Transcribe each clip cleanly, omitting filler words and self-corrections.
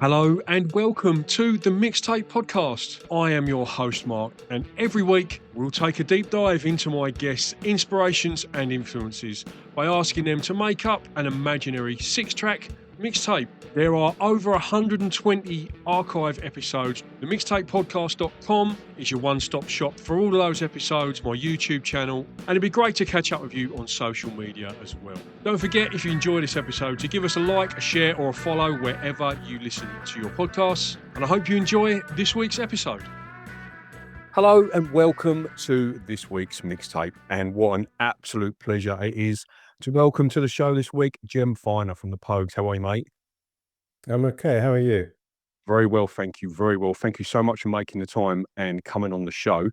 Hello and welcome to the Mixtape podcast. I am your host, Mark, and every week we'll take a deep dive into my guests' inspirations and influences by asking them to make up an imaginary 6-track mixtape. There are over 120 archive episodes. The mixtapepodcast.com is your one-stop shop for all of those episodes, my YouTube channel, and it'd be great to catch up with you on social media as well. Don't forget, if you enjoy this episode, to give us a like, a share, or a follow wherever you listen to your podcasts. And I hope you enjoy this week's episode. Hello and welcome to this week's mixtape. And what an absolute pleasure it is to welcome to the show this week, Jem Finer from the Pogues. How are you, mate? I'm okay. How are you? Very well, thank you. Very well. Thank you so much for making the time and coming on the show.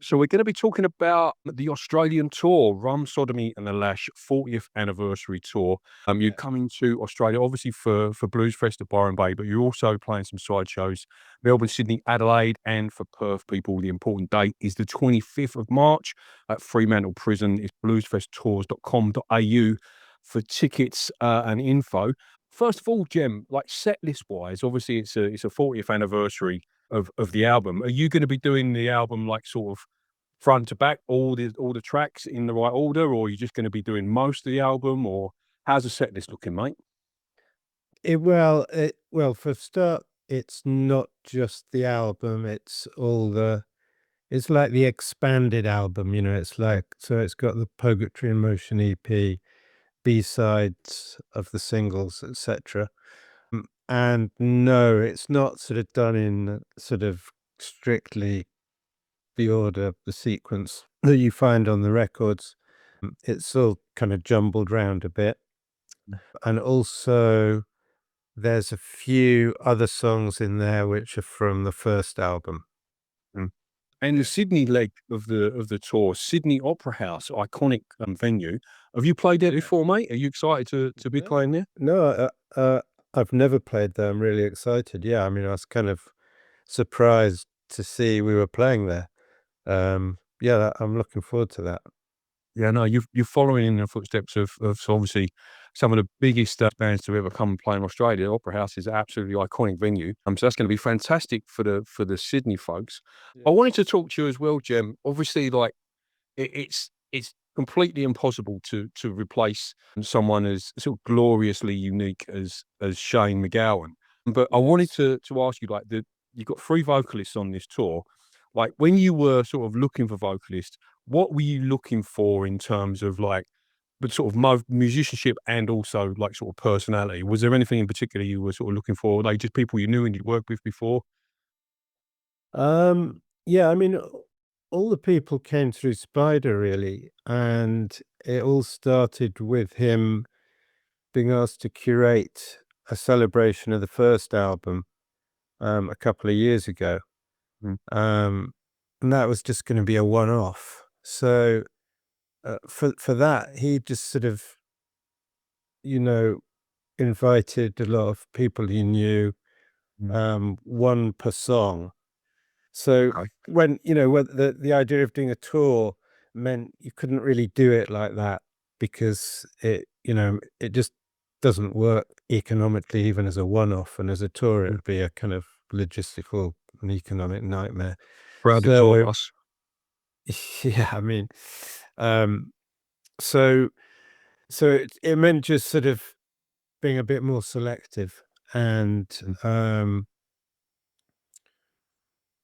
So we're going to be talking about the Australian tour, Sodomy and the Lash 40th anniversary tour. You're coming to Australia, obviously for Blues Fest at Byron Bay, but you're also playing some side shows, Melbourne, Sydney, Adelaide, and for Perth people, the important date is the 25th of March at Fremantle Prison. It's bluesfesttours.com.au for tickets and info. First of all, Jem, like set list wise, obviously it's a 40th anniversary of the album. Are you going to be doing the album like sort of front to back, all the tracks in the right order, or are you just going to be doing most of the album, or how's the set list looking, mate? Well, for a start, it's not just the album, it's like the expanded album, it's like, so it's got the Poetry in Motion EP, B-sides of the singles, etc. And no, it's not sort of done in sort of strictly the order, the sequence that you find on the records. It's all kind of jumbled round a bit. And also there's a few other songs in there which are from the first album. And the Sydney leg of the tour, Sydney Opera House, iconic venue. Have you played there before, mate? Are you excited to be playing there? No, I've never played there. I'm really excited. Yeah, I mean, I was kind of surprised to see we were playing there. Yeah, I'm looking forward to that. Yeah, no, you're following in the footsteps of obviously some of the biggest bands to ever come and play in Australia. Opera House is an absolutely iconic venue. So that's going to be fantastic for the Sydney folks. Yeah. I wanted to talk to you as well, Jem. Obviously, like it's completely impossible to replace someone as sort of gloriously unique as Shane MacGowan. But I wanted to ask you, like, you've got 3 vocalists on this tour. Like, when you were sort of looking for vocalists, what were you looking for in terms of like, but sort of musicianship and also like sort of personality? Was there anything in particular you were sort of looking for? Like just people you knew and you'd worked with before? Yeah, I mean, all the people came through Spider really, and it all started with him being asked to curate a celebration of the first album a couple of years ago. And that was just going to be a one-off. So for that, he just sort of, invited a lot of people he knew, one per song. So when the idea of doing a tour meant you couldn't really do it like that because it just doesn't work economically, even as a one-off, and as a tour, it'd be a kind of logistical and economic nightmare. So, us. Yeah, I mean, so it meant just sort of being a bit more selective, and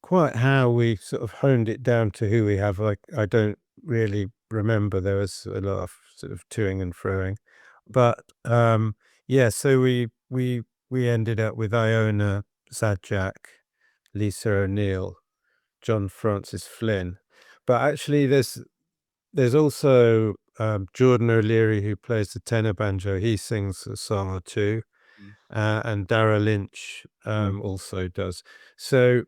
quite how we sort of honed it down to who we have, like, I don't really remember. There was a lot of sort of toing and froing, but yeah, so we ended up with Iona Zajac, Lisa O'Neill, John Francis Flynn. But actually there's also Jordan O'Leary, who plays the tenor banjo. He sings a song or two, and Dara Lynch also does. So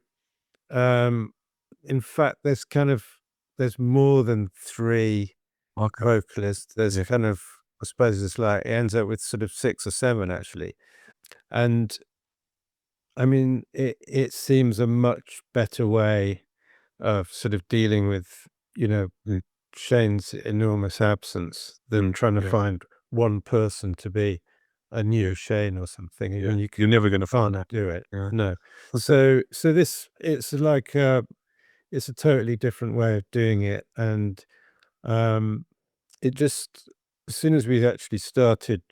in fact, there's more than 3 vocalists. There's kind of, I suppose it's like, it ends up with sort of 6 or 7 actually. And I mean, it seems a much better way of sort of dealing with, Shane's enormous absence than trying to find one person to be a new Shane or something. Yeah. And You're never going to find can't that. do it. Yeah. No. So this, it's like, it's a totally different way of doing it. And it just, as soon as we actually started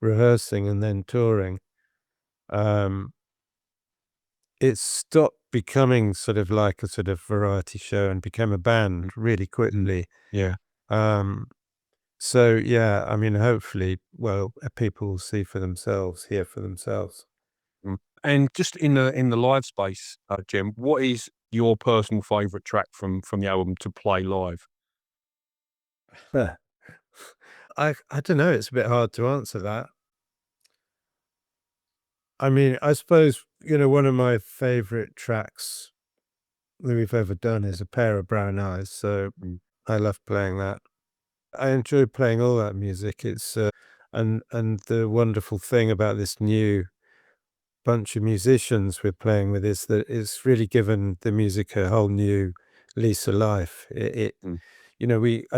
rehearsing and then touring, it stopped becoming sort of like a sort of variety show and became a band really quickly. Yeah. So yeah, I mean, hopefully, well, people will see for themselves, hear for themselves. And just in the live space, Jem, what is your personal favourite track from the album to play live? I don't know. It's a bit hard to answer that. I mean, I suppose, one of my favorite tracks that we've ever done is A Pair of Brown Eyes. So I love playing that. I enjoy playing all that music. It's and the wonderful thing about this new bunch of musicians we're playing with is that it's really given the music a whole new lease of life. I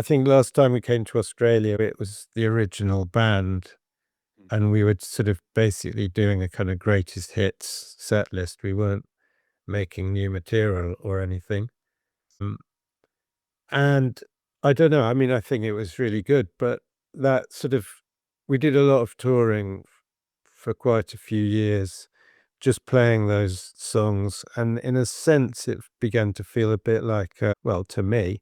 think last time we came to Australia, it was the original band, and we were sort of basically doing a kind of greatest hits set list. We weren't making new material or anything. And I don't know, I mean, I think it was really good, but that sort of, we did a lot of touring for quite a few years, just playing those songs. And in a sense, it began to feel a bit like, well, to me,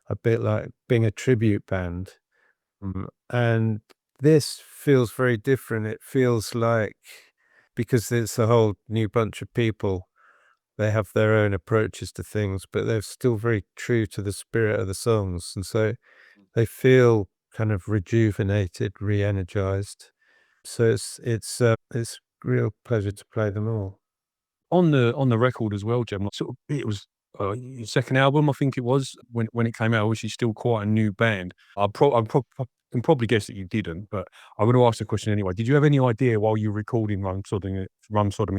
a bit like being a tribute band. And this feels very different. It feels like, because it's a whole new bunch of people, they have their own approaches to things, but they're still very true to the spirit of the songs. And so they feel kind of rejuvenated, re-energized. So it's a real pleasure to play them all. On the record as well, Jem, like, sort of, it was your second album, I think it was, when it came out, which is still quite a new band. I can probably guess that you didn't, but I'm gonna ask the question anyway. Did you have any idea while you were recording Sodomy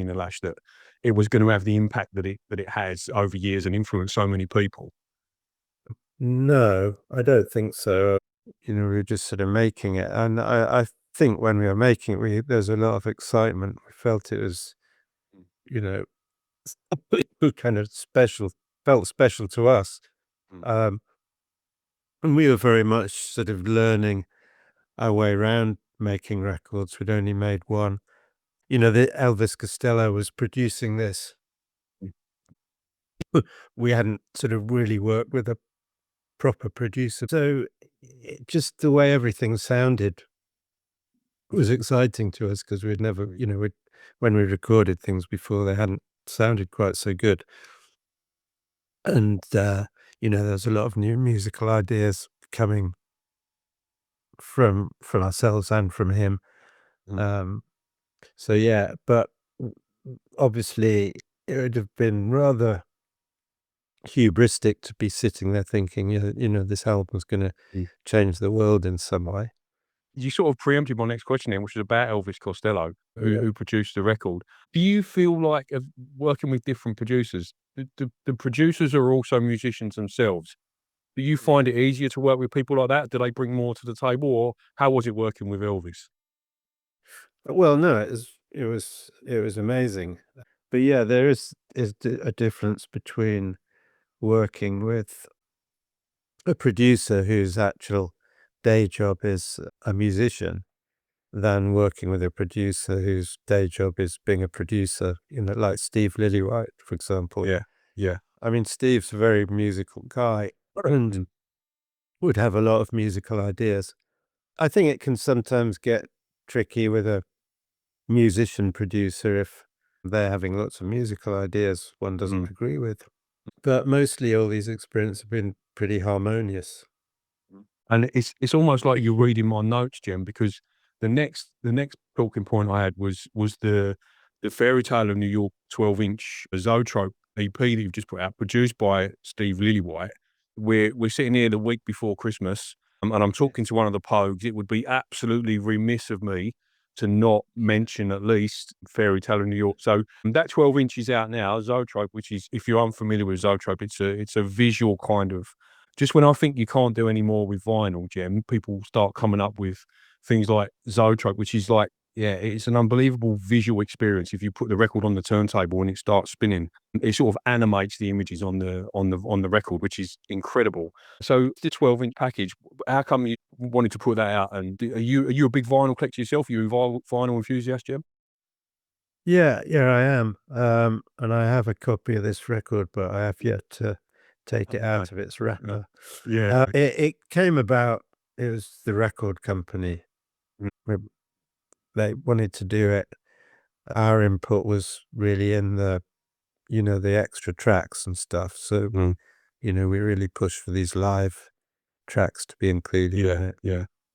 the Lash that it was gonna have the impact that it has over years and influence so many people? No, I don't think so. We were just sort of making it. And I think when we were making it, there's a lot of excitement. We felt it was, you know, kind of special, felt special to us. Um, and we were very much sort of learning our way around making records. We'd only made one. The Elvis Costello was producing this. We hadn't sort of really worked with a proper producer. So just the way everything sounded was exciting to us, because we'd never, when we recorded things before, they hadn't sounded quite so good. And, there's a lot of new musical ideas coming from ourselves and from him. So yeah, but obviously it would have been rather hubristic to be sitting there thinking, this album's gonna change the world in some way. You sort of preempted my next question then, which is about Elvis Costello, who produced the record. Do you feel like, working with different producers, the producers are also musicians themselves? Do you find it easier to work with people like that? Do they bring more to the table, or how was it working with Elvis? Well, no, it was amazing. But yeah, there is a difference between working with a producer whose actual day job is a musician than working with a producer whose day job is being a producer, like Steve Lillywhite, for example. Yeah, yeah. I mean, Steve's a very musical guy and would have a lot of musical ideas. I think it can sometimes get tricky with a musician producer if they're having lots of musical ideas one doesn't agree with. But mostly all these experiences have been pretty harmonious. And it's almost like you're reading my notes, Jem, because the next talking point I had was the Fairytale of New York 12-inch Zoetrope EP that you've just put out, produced by Steve Lillywhite. We're sitting here the week before Christmas, and I'm talking to one of the Pogues. It would be absolutely remiss of me to not mention at least Fairytale of New York. So that 12-inch is out now, Zoetrope, which is, if you're unfamiliar with Zoetrope, it's a visual kind of, just when I think you can't do any more with vinyl, Jem, people start coming up with things like Zoetrope, which is like Yeah, it's an unbelievable visual experience. If you put the record on the turntable and it starts spinning, it sort of animates the images on the record, which is incredible. So the 12-inch package, how come you wanted to put that out? And are you a big vinyl collector yourself? Are you a vinyl enthusiast, Jim? Yeah, I am. And I have a copy of this record, but I have yet to take it out of its wrapper. Yeah. It came about, it was the record company. They wanted to do it. Our input was really in the extra tracks and stuff. So, we really pushed for these live tracks to be included in it.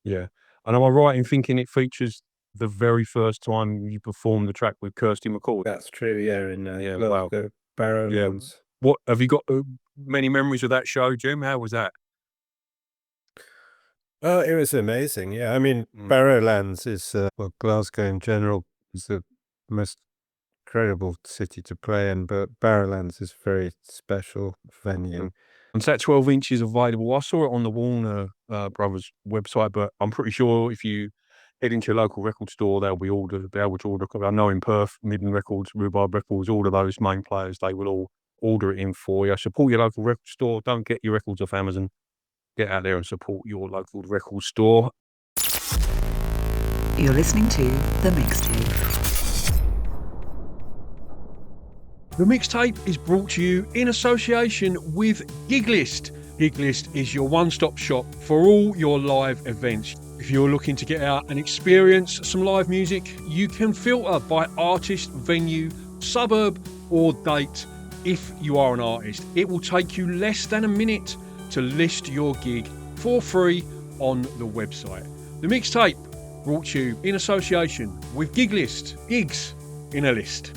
Yeah. And am I right in thinking it features the very first time you performed the track with Kirsty MacColl? That's true, yeah, in Wow. Glasgow, Barrowlands. What have you got many memories of that show, Jim? How was that? Oh, it was amazing, yeah. I mean, Barrowlands is, Glasgow in general is the most incredible city to play in, but Barrowlands is a very special venue. And so that 12 inches available. I saw it on the Warner Brothers website, but I'm pretty sure if you head into your local record store, they'll be able to order. I know in Perth, Midland Records, Rhubarb Records, all of those main players, they will all order it in for you. Support your local record store. Don't get your records off Amazon. Get out there and support your local record store. You're listening to The Mixtape. The Mixtape is brought to you in association with Giglist. Giglist is your one-stop shop for all your live events. If you're looking to get out and experience some live music, you can filter by artist, venue, suburb or date. If you are an artist, it will take you less than a minute to list your gig for free on the website. The Mixtape brought to you in association with Giglist. Gigs in a list.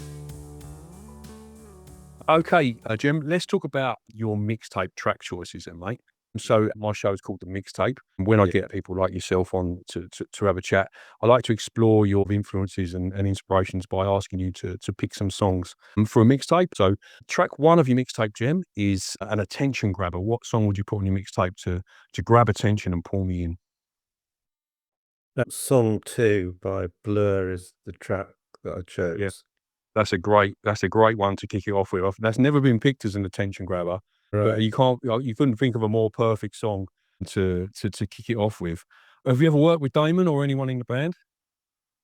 Okay, Jim, let's talk about your mixtape track choices then, mate. So my show is called The Mixtape. When I get people like yourself on to have a chat, I like to explore your influences and inspirations by asking you to pick some songs for a mixtape. So track one of your mixtape, Jim, is an attention grabber. What song would you put on your mixtape to grab attention and pull me in? That Song 2 by Blur is the track that I chose. Yeah. That's a great one to kick it off with. That's never been picked as an attention grabber, but Right. you couldn't think of a more perfect song to kick it off with. Have you ever worked with Damon or anyone in the band?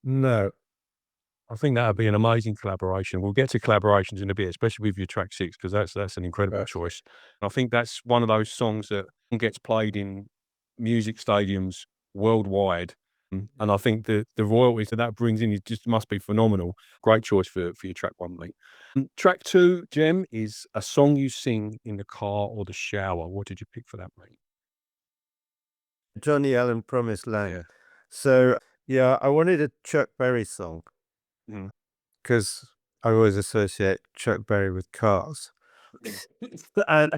No. I think that would be an amazing collaboration. We'll get to collaborations in a bit, especially with your track 6, because that's an incredible choice. I think that's one of those songs that gets played in music stadiums worldwide. And I think the royalties that brings in just must be phenomenal. Great choice for your track one, mate. Track 2, Jem, is a song you sing in the car or the shower. What did you pick for that, mate? Johnny Allen, Promised Land. So, yeah, I wanted a Chuck Berry song because I always associate Chuck Berry with cars. and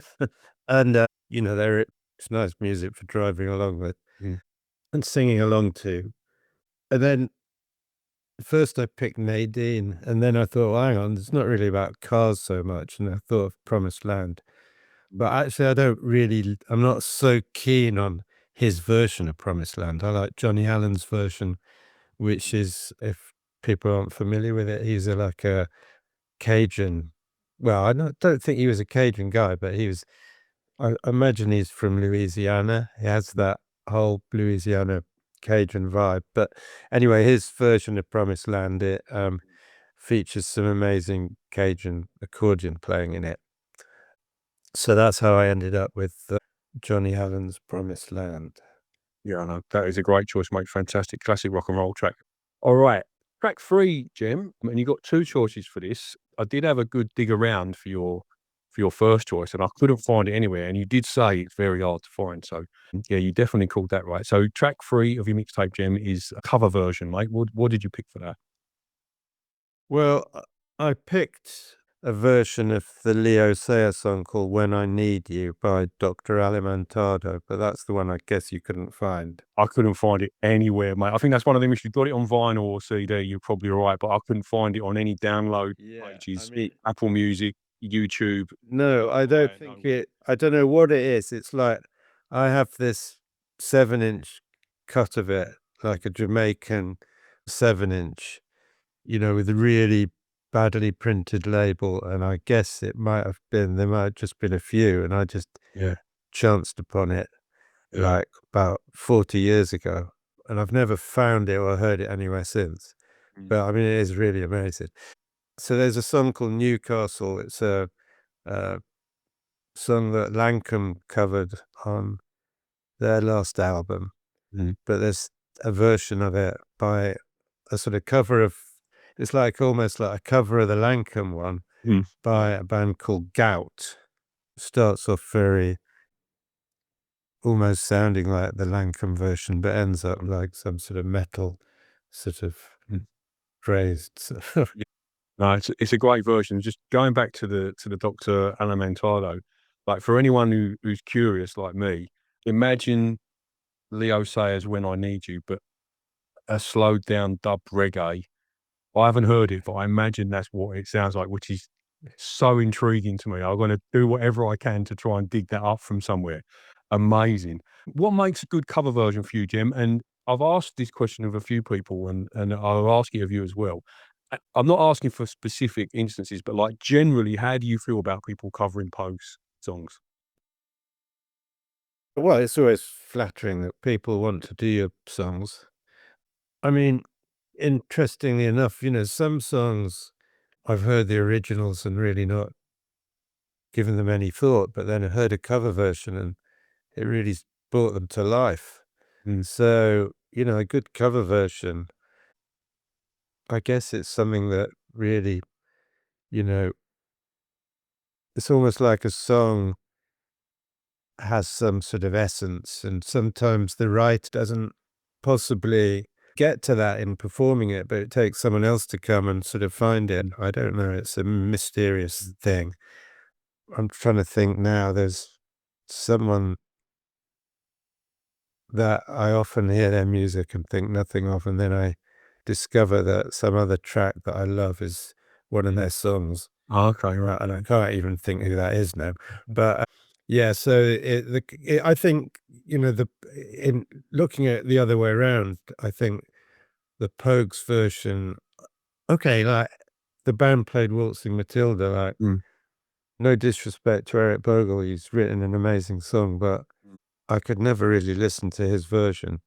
it's nice music for driving along with and singing along to. And then first I picked Nadine, and then I thought, well, hang on, it's not really about cars so much. And I thought of Promised Land. But actually, I'm not so keen on his version of Promised Land. I like Johnny Allen's version, which is, if people aren't familiar with it, he's like a Cajun. Well, I don't think he was a Cajun guy, but I imagine he's from Louisiana. He has that whole Louisiana Cajun vibe. But anyway, his version of Promised Land, it features some amazing Cajun accordion playing in it. So that's how I ended up with Johnny Allen's Promised Land. Yeah, I know. That is a great choice, mate. Fantastic. Classic rock and roll track. All right. Track 3, Jim, and you got 2 choices for this. I did have a good dig around for your first choice, and I couldn't find it anywhere. And you did say it's very hard to find. So, yeah, you definitely called that right. So, track 3 of your mixtape, Jim, is a cover version, mate. What did you pick for that? Well, I picked a version of the Leo Sayer song called When I Need You by Dr. Alimentado, but that's the one I guess you couldn't find. I couldn't find it anywhere, mate. I think that's one of them. If you got it on vinyl or CD, you're probably right, but I couldn't find it on any download pages, Apple Music, YouTube. No, I don't think I don't know what it is. It's like I have this 7-inch cut of it, like a Jamaican 7-inch, with a really badly printed label, and I guess there might have just been a few, and I just chanced upon it like about 40 years ago, and I've never found it or heard it anywhere since. But I mean, it is really amazing. So there's a song called Newcastle. It's a song that Lankum covered on their last album, but there's a version of it by a sort of cover of, it's like almost like a cover of the Lankum one by a band called Gout. Starts off very almost sounding like the Lankum version, but ends up like some sort of metal sort of phrased. No, it's a great version. Just going back to the Dr. Alimentato, like for anyone who's curious like me, imagine Leo Sayers' When I Need You, but a slowed down dub reggae. I haven't heard it, but I imagine that's what it sounds like, which is so intriguing to me. I'm going to do whatever I can to try and dig that up from somewhere. Amazing. What makes a good cover version for you, Jem? And I've asked this question of a few people, and I'll ask it of you as well. I'm not asking for specific instances, but like generally, how do you feel about people covering Pogues songs? Well, it's always flattering that people want to do your songs. I mean, interestingly enough, some songs I've heard the originals and really not given them any thought, but then I heard a cover version and it really brought them to life. So, a good cover version, I guess it's something that really, it's almost like a song has some sort of essence, and sometimes the writer doesn't possibly get to that in performing it, but it takes someone else to come and sort of find it. I don't know, it's a mysterious thing. I'm trying to think now, there's someone that I often hear their music and think nothing of, and then I discover that some other track that I love is one of their songs. Oh, okay, right. And I can't even think who that is now. But yeah, so I think, in looking at it the other way around, I think the Pogues version, okay, like the band played Waltzing Matilda, like no disrespect to Eric Bogle, he's written an amazing song, but I could never really listen to his version,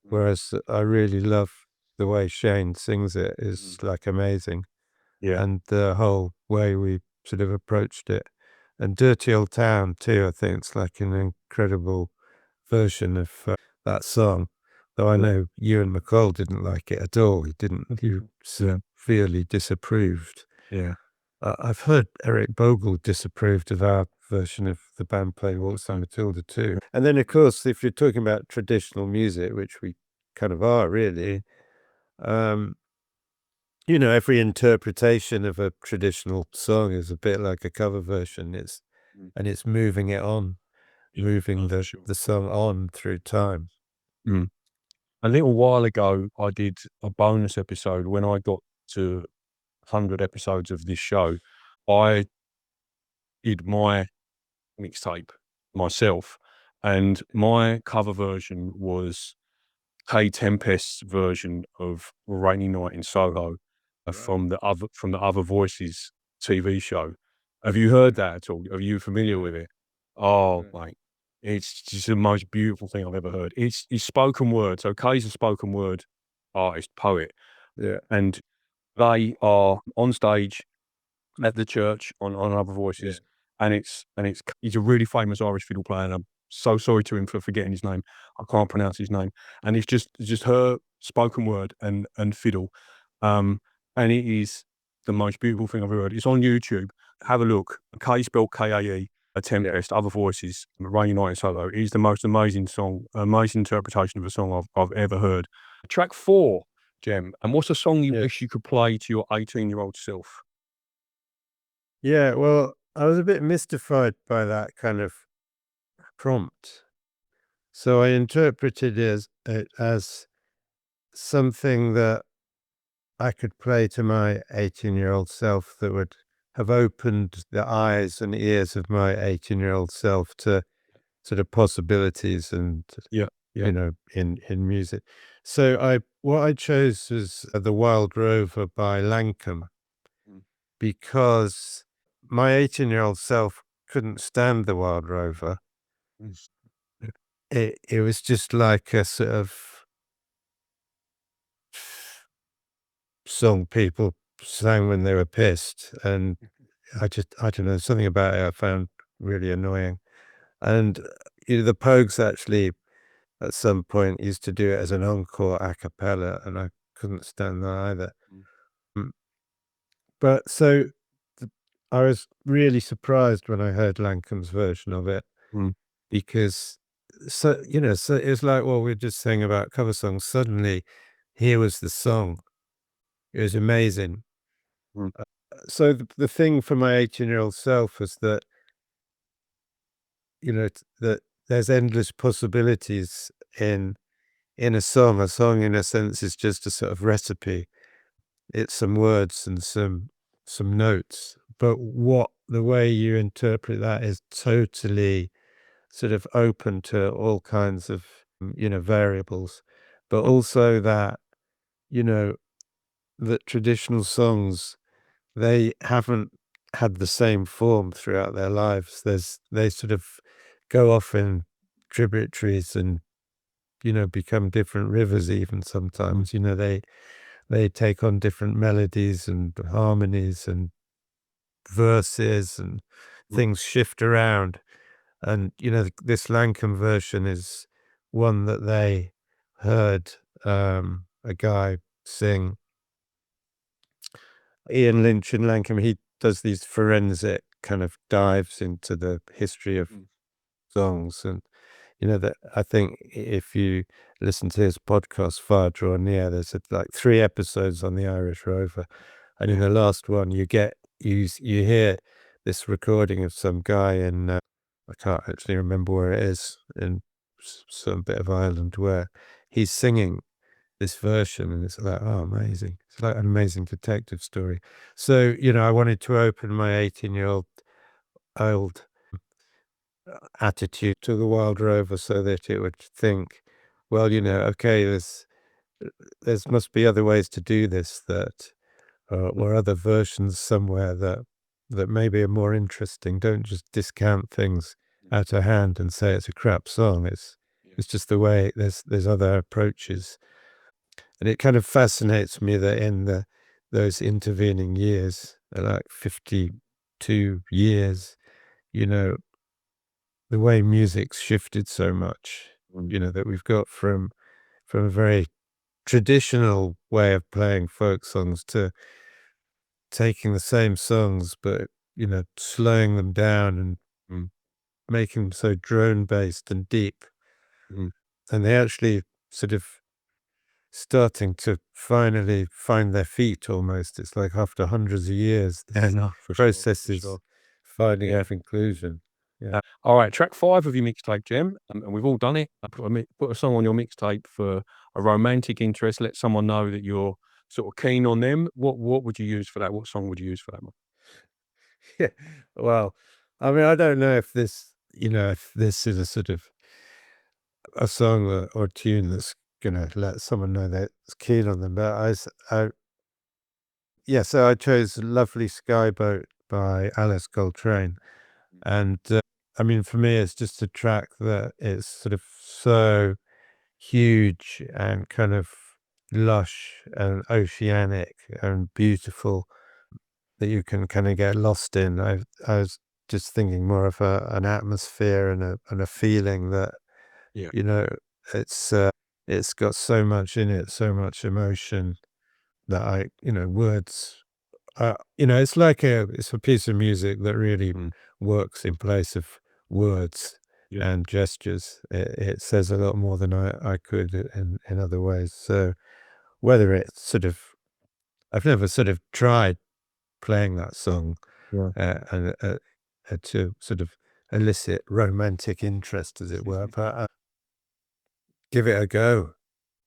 whereas I really love the way Shane sings it is like amazing. Yeah. And the whole way we sort of approached it. And Dirty Old Town too, I think it's like an incredible version of that song. Though I know you and MacColl didn't like it at all. You severely disapproved. Yeah. I've heard Eric Bogle disapproved of our version of the band playing Waltzing Matilda too. And then, of course, if you're talking about traditional music, which we kind of are really, every interpretation of a traditional song is a bit like a cover version. And it's moving it on, moving the song on through time. A little while ago, I did a bonus episode when I got to 100 episodes of this show. I did my mixtape myself, and my cover version was Kay Tempest's version of Rainy Night in Soho from the Other Voices TV show. Have you heard that at all? Are you familiar with it? Oh, mate, it's just the most beautiful thing I've ever heard. It's spoken word. So Kay's a spoken word artist, poet. Yeah. And they are on stage at the church on Other Voices. And he's a really famous Irish fiddle player, and I'm so sorry to him for forgetting his name. I can't pronounce his name. And it's just her spoken word and fiddle. And it is the most beautiful thing I've ever heard. It's on YouTube. Have a look. K spelled Kae, a Tempest, Other Voices, Rainy Night in Soho. It is the most amazing song, amazing interpretation of a song I've ever heard. Track 4, Jem. And what's a song you wish you could play to your 18-year-old self? Yeah, well, I was a bit mystified by that kind of prompt. So I interpreted it as something that I could play to my 18-year-old self that would have opened the eyes and ears of my 18-year-old self to sort of possibilities and, in music. So what I chose was The Wild Rover by Lankum, because my 18-year-old self couldn't stand The Wild Rover. It was just like a sort of song people sang when they were pissed, and I don't know, something about it I found really annoying. And the Pogues actually at some point used to do it as an encore a cappella, and I couldn't stand that either. But so I was really surprised when I heard Lankum's version of it, because so it was like, well, we're just saying about cover songs. Suddenly, here was the song. It was amazing. So the thing for my 18-year-old self was that, that there's endless possibilities in a song. A song, in a sense, is just a sort of recipe. It's some words and some notes, but the way you interpret that is totally sort of open to all kinds of variables. But also that that traditional songs, they haven't had the same form throughout their lives. They sort of go off in tributaries and become different rivers even sometimes. They take on different melodies and harmonies and verses, and things shift around. And this Lankum version is one that they heard a guy sing. Ian Lynch in Lankum, he does these forensic kind of dives into the history of songs, and that I think if you listen to his podcast Fire Draw Near, there's like 3 episodes on the Irish Rover, and in the last one you hear this recording of some guy in I can't actually remember where it is, in some bit of Ireland, where he's singing this version, and it's like, oh, amazing. It's like an amazing detective story. So I wanted to open my 18-year-old attitude to The Wild Rover, so that it would think, well, okay, there's must be other ways to do this, that or other versions somewhere that maybe are more interesting. Don't just discount things out of hand and say it's a crap song. It's just the way there's other approaches. And it kind of fascinates me that in those intervening years, like 52 years, the way music's shifted so much, that we've got from a very traditional way of playing folk songs to taking the same songs, but, slowing them down and making them so drone-based and deep. And they actually sort of starting to finally find their feet almost. It's like after hundreds of years, the process is finding a conclusion. Yeah. All right, track 5 of your mixtape, Jem, and we've all done it. Put a song on your mixtape for a romantic interest. Let someone know that you're sort of keen on them. What would you use for that? What song would you use for that one? Yeah. Well, I mean, I don't know if this is a sort of a song or tune that's gonna let someone know that it's keen on them. But so I chose Lovely Skyboat by Alice Coltrane. And I mean, for me, it's just a track that is sort of so huge and kind of lush and oceanic and beautiful that you can kind of get lost in. I was just thinking more of an atmosphere and a feeling that, it's got so much in it, so much emotion that words, it's like it's a piece of music that really works in place of words and gestures. It says a lot more than I could in other ways. So whether it's sort of, I've never sort of tried playing that song and to sort of elicit romantic interest, as it were, but give it a go.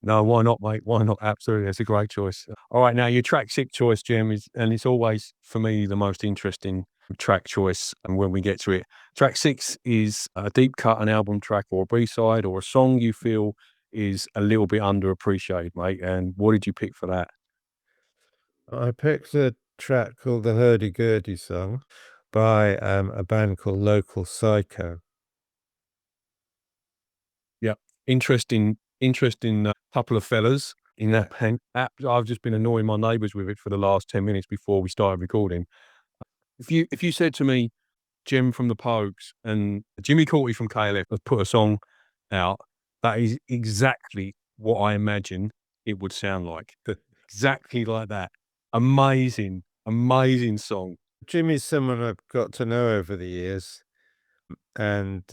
No, why not, mate? Why not? Absolutely, that's a great choice. All right, now your track 6 choice, Jem, and it's always for me the most interesting track choice. And when we get to it, track 6 is a deep cut, an album track, or a B-side, or a song you feel is a little bit underappreciated, mate. And what did you pick for that? I picked a track called the Hurdy Gurdy song by a band called Local Psycho. Yeah, interesting couple of fellas in that band. I've just been annoying my neighbours with it for the last 10 minutes before we started recording. If you said to me, Jem from the Pogues and Jimmy Cauty from KLF have put a song out, that is exactly what I imagine it would sound like. Exactly like that. Amazing song. Jimmy's someone I've got to know over the years. And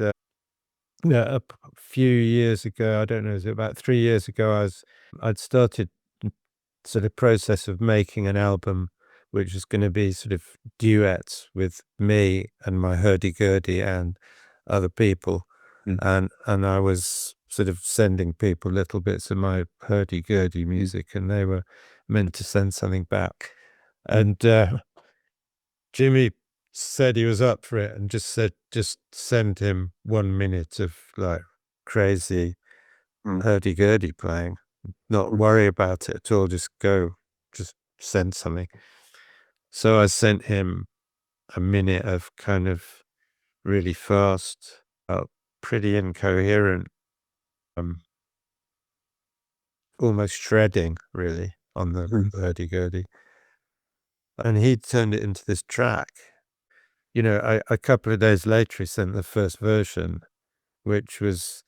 a few years ago, I don't know, was it about 3 years ago, I'd started sort of process of making an album which was going to be sort of duets with me and my hurdy-gurdy and other people. And I was sort of sending people little bits of my hurdy-gurdy music, and they were meant to send something back. And Jimmy said he was up for it and just said, just send him 1 minute of like crazy hurdy-gurdy playing. Not worry about it at all, just send something. So I sent him a minute of kind of really fast, pretty incoherent, almost shredding really on the hurdy-gurdy. And he turned it into this track. You know, a couple of days later he sent the first version, which was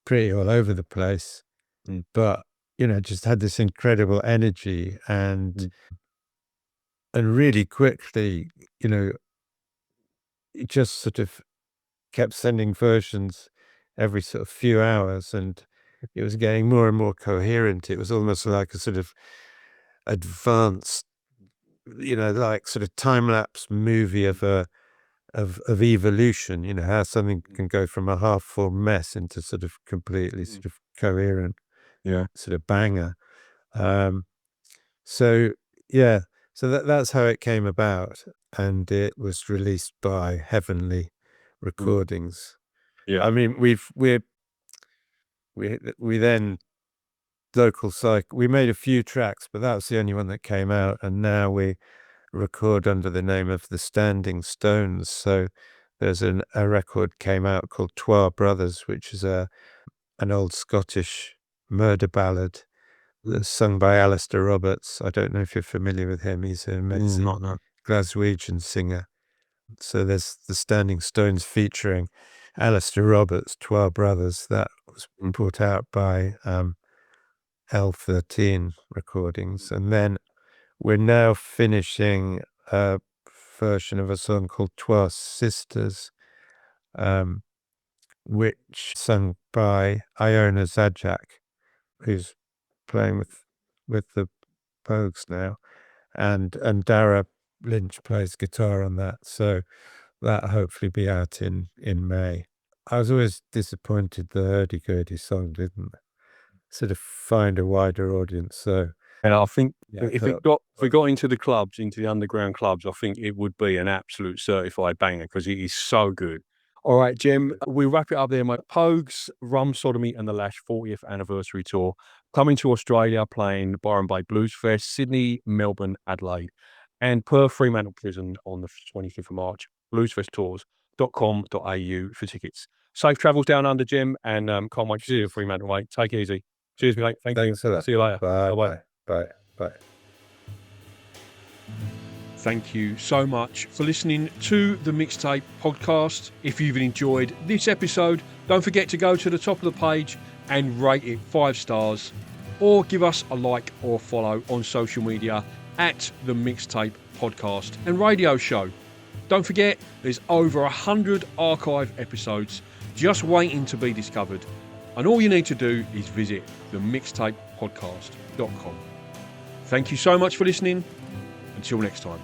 pretty all over the place, but, you know, just had this incredible energy and really quickly, you know, it just sort of kept sending versions every sort of few hours, and it was getting more and more coherent. It was almost like a sort of advanced, you know, like sort of time-lapse movie of evolution, you know, how something can go from a half-formed mess into sort of completely sort of coherent, sort of banger. So that's how it came about, and it was released by Heavenly Recordings. I mean, we then Local Psych. We made a few tracks, but that was the only one that came out, and now we record under the name of the Standing Stones. So there's a record came out called Twa Brothers, which is an old Scottish murder ballad that's sung by Alistair Roberts. I don't know if you're familiar with him. He's an amazing Glaswegian singer. So there's the Standing Stones featuring Alistair Roberts, Twa Brothers. That was put out by L13 Recordings. And then we're now finishing a version of a song called Twa Sisters, which sung by Iona Zajac, who's playing with the Pogues now, and Dara Lynch plays guitar on that. So that'll hopefully be out in May. I was always disappointed the hurdy-gurdy song didn't sort of find a wider audience. So, and I think if we got into the clubs, into the underground clubs, I think it would be an absolute certified banger because it is so good. All right, Jem, we wrap it up there, mate. Pogues, Rum, Sodomy and the Lash 40th anniversary tour coming to Australia, playing Byron Bay Blues Fest, Sydney, Melbourne, Adelaide, and Perth Fremantle Prison on the 25th of March. bluesfesttours.com.au for tickets. Safe travels down under, Jem, and can't wait to see you at Fremantle, mate. Take it easy. Cheers, mate. Thanks for that. See you later. Bye. Thank you so much for listening to the Mixtape podcast. If you've enjoyed this episode, don't forget to go to the top of the page and rate it 5 stars, or give us a like or follow on social media at the Mixtape podcast and radio show. Don't forget, there's over 100 archive episodes just waiting to be discovered. And all you need to do is visit themixtapepodcast.com. Thank you so much for listening. Until next time.